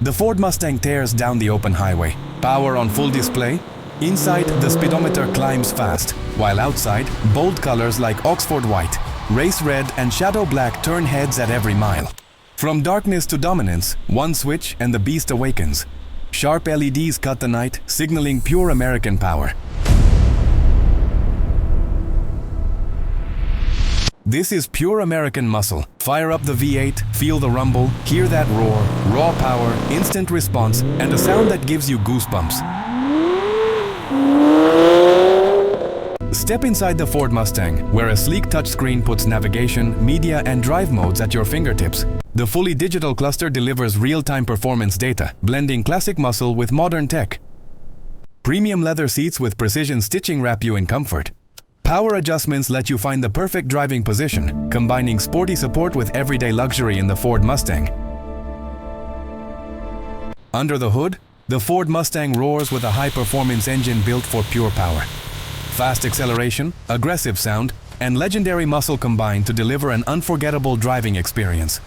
The Ford Mustang tears down the open highway. Power on full display. Inside, the speedometer climbs fast, while outside, bold colors like Oxford white, race red and shadow black turn heads at every mile. From darkness to dominance, one switch and the beast awakens. Sharp LEDs cut the night, signaling pure American power. This is pure American muscle. Fire up the V8, feel the rumble, hear that roar, raw power, instant response, and a sound that gives you goosebumps. Step inside the Ford Mustang, where a sleek touchscreen puts navigation, media, and drive modes at your fingertips. The fully digital cluster delivers real-time performance data, blending classic muscle with modern tech. Premium leather seats with precision stitching wrap you in comfort. Power adjustments let you find the perfect driving position, combining sporty support with everyday luxury in the Ford Mustang. Under the hood, the Ford Mustang roars with a high-performance engine built for pure power. Fast acceleration, aggressive sound, and legendary muscle combine to deliver an unforgettable driving experience.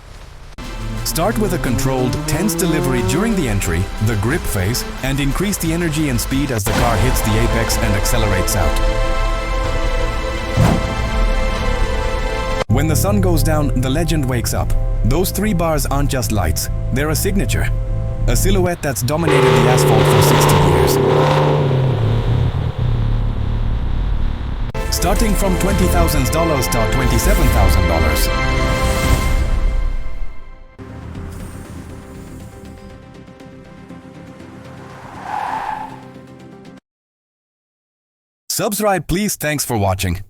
Start with a controlled, tense delivery during the entry, the grip phase, and increase the energy and speed as the car hits the apex and accelerates out. When the sun goes down, the legend wakes up. Those 3 bars aren't just lights, they're a signature. A silhouette that's dominated the asphalt for 60 years. Starting from $20,000 to $27,000. Subscribe please, thanks for watching.